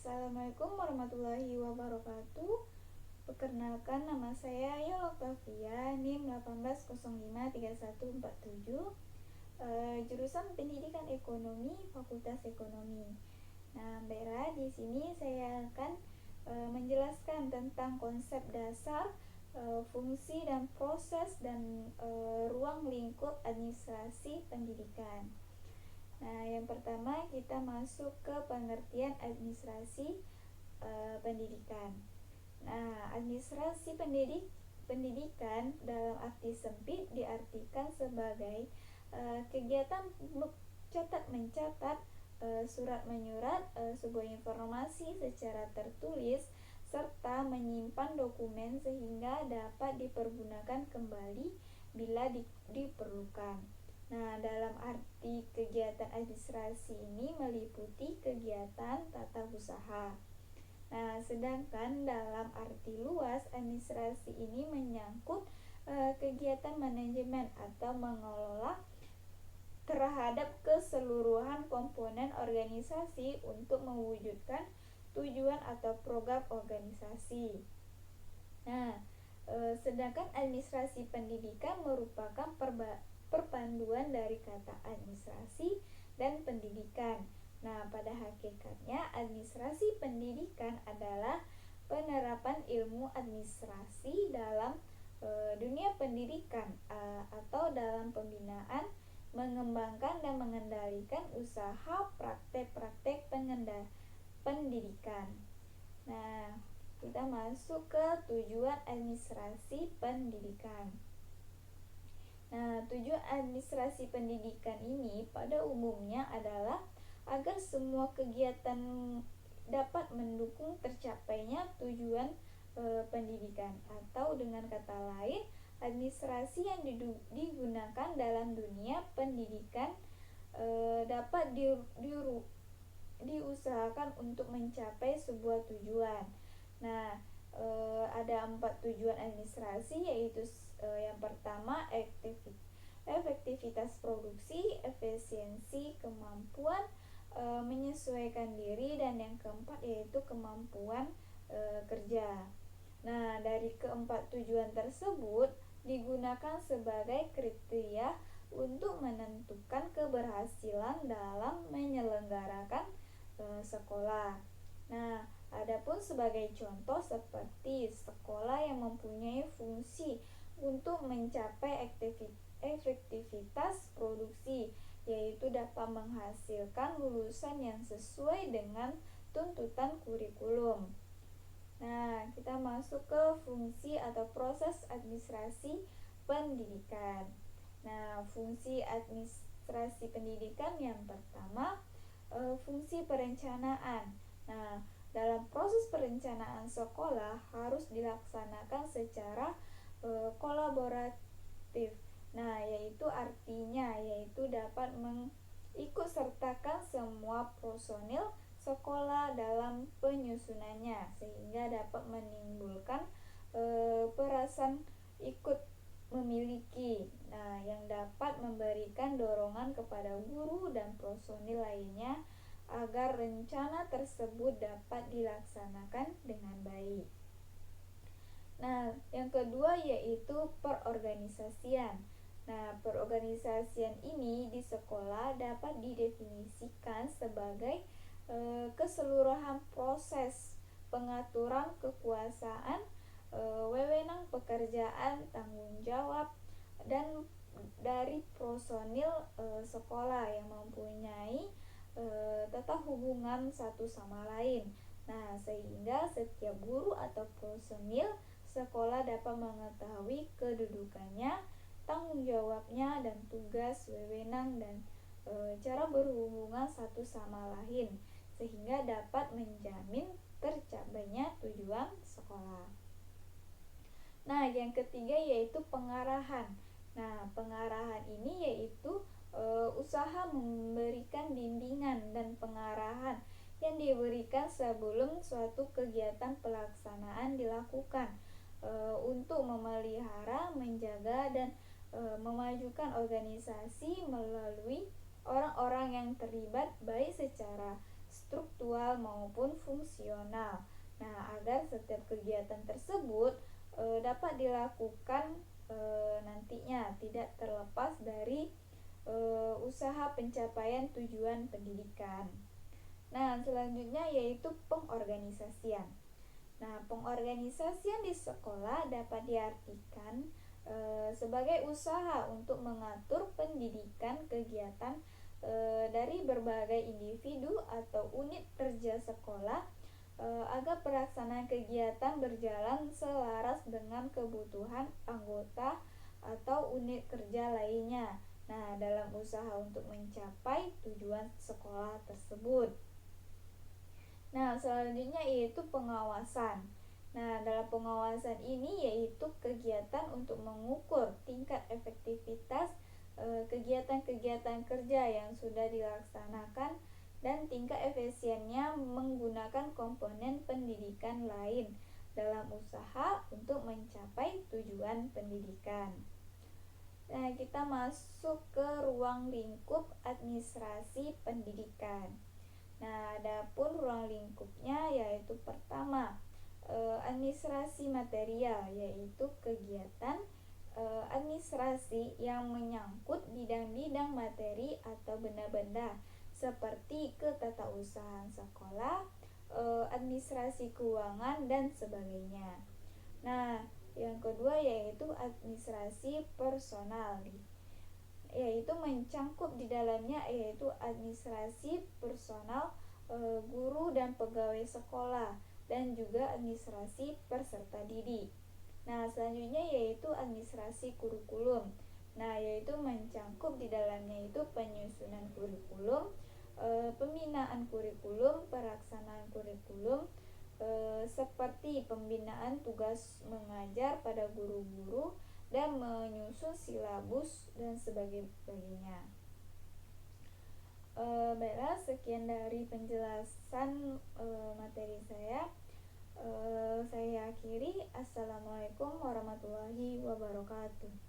Assalamualaikum warahmatullahi wabarakatuh. Perkenalkan, nama saya Yola Octavia, NIM 18053147, jurusan Pendidikan Ekonomi, Fakultas Ekonomi. Nah, Mbak di sini saya akan menjelaskan tentang konsep dasar, fungsi dan proses dan ruang lingkup administrasi pendidikan. Nah, yang pertama kita masuk ke pengertian administrasi pendidikan. Nah, administrasi pendidikan dalam arti sempit diartikan sebagai kegiatan mencatat, surat menyurat sebuah informasi secara tertulis serta menyimpan dokumen sehingga dapat dipergunakan kembali bila diperlukan. Nah, dalam arti kegiatan administrasi ini meliputi kegiatan tata usaha. Nah, sedangkan dalam arti luas, administrasi ini menyangkut kegiatan manajemen atau mengelola terhadap keseluruhan komponen organisasi untuk mewujudkan tujuan atau program organisasi. Nah, sedangkan administrasi pendidikan merupakan perpaduan dari kata administrasi dan pendidikan. Nah, pada hakikatnya administrasi pendidikan adalah penerapan ilmu administrasi dalam dunia pendidikan atau dalam pembinaan, mengembangkan dan mengendalikan usaha praktek-praktek pendidikan. Nah, kita masuk ke tujuan administrasi pendidikan. Nah, tujuan administrasi pendidikan ini pada umumnya adalah agar semua kegiatan dapat mendukung tercapainya tujuan pendidikan, atau dengan kata lain, administrasi yang digunakan dalam dunia pendidikan dapat diusahakan untuk mencapai sebuah tujuan. Nah, ada 4 tujuan administrasi, yaitu yang pertama efektivitas produksi, efisiensi, kemampuan menyesuaikan diri, dan yang keempat yaitu kemampuan kerja. Nah, dari keempat tujuan tersebut digunakan sebagai kriteria untuk menentukan keberhasilan dalam menyelenggarakan sekolah. Nah, adapun sebagai contoh seperti sekolah yang mempunyai fungsi untuk mencapai efektivitas produksi, yaitu dapat menghasilkan lulusan yang sesuai dengan tuntutan kurikulum. Nah, kita masuk ke fungsi atau proses administrasi pendidikan. Nah, fungsi administrasi pendidikan yang pertama, fungsi perencanaan. Nah, dalam proses perencanaan sekolah harus dilaksanakan secara kolaboratif. Nah, yaitu artinya dapat mengikutsertakan semua personil sekolah dalam penyusunannya, sehingga dapat menimbulkan perasaan ikut memiliki. Nah, yang dapat memberikan dorongan kepada guru dan personil lainnya agar rencana tersebut dapat dilaksanakan dengan baik. Nah, yang kedua yaitu perorganisasian. Nah, perorganisasian ini di sekolah dapat didefinisikan sebagai keseluruhan proses pengaturan kekuasaan, wewenang pekerjaan, tanggung jawab, dan dari personil sekolah yang mempunyai tata hubungan satu sama lain. Nah, sehingga setiap guru atau personil sekolah dapat mengetahui kedudukannya, tanggung jawabnya, dan tugas, wewenang, dan cara berhubungan satu sama lain, sehingga dapat menjamin tercapainya tujuan sekolah. Nah, yang ketiga yaitu pengarahan. Nah, pengarahan ini yaitu usaha memberikan bimbingan dan pengarahan yang diberikan sebelum suatu kegiatan pelaksanaan dilakukan untuk memelihara, menjaga, dan memajukan organisasi melalui orang-orang yang terlibat baik secara struktural maupun fungsional. Nah, agar setiap kegiatan tersebut dapat dilakukan nantinya tidak terlepas dari usaha pencapaian tujuan pendidikan. Nah, selanjutnya yaitu pengorganisasian. Nah, pengorganisasian di sekolah dapat diartikan sebagai usaha untuk mengatur pendidikan kegiatan dari berbagai individu atau unit kerja sekolah agar pelaksanaan kegiatan berjalan selaras dengan kebutuhan anggota atau unit kerja lainnya. Nah, dalam usaha untuk mencapai tujuan sekolah tersebut. Nah, selanjutnya yaitu pengawasan. Nah, dalam pengawasan ini yaitu kegiatan untuk mengukur tingkat efektivitas kegiatan-kegiatan kerja yang sudah dilaksanakan dan tingkat efisiennya menggunakan komponen pendidikan lain dalam usaha untuk mencapai tujuan pendidikan. Nah, kita masuk ke ruang lingkup administrasi pendidikan. Nah, adapun ruang lingkupnya yaitu pertama, administrasi material, yaitu kegiatan administrasi yang menyangkut bidang-bidang materi atau benda-benda seperti ketatausahaan sekolah, administrasi keuangan dan sebagainya. Nah, yang kedua yaitu administrasi personal, yaitu mencangkup di dalamnya yaitu administrasi personal guru dan pegawai sekolah dan juga administrasi peserta didik. Nah, selanjutnya yaitu administrasi kurikulum. Nah, yaitu mencangkup di dalamnya itu penyusunan kurikulum, pembinaan kurikulum, pelaksanaan kurikulum, seperti pembinaan tugas mengajar pada guru-guru dan menyusun silabus dan sebagainya. Baiklah, sekian dari penjelasan materi saya. Saya akhiri. Assalamualaikum warahmatullahi wabarakatuh.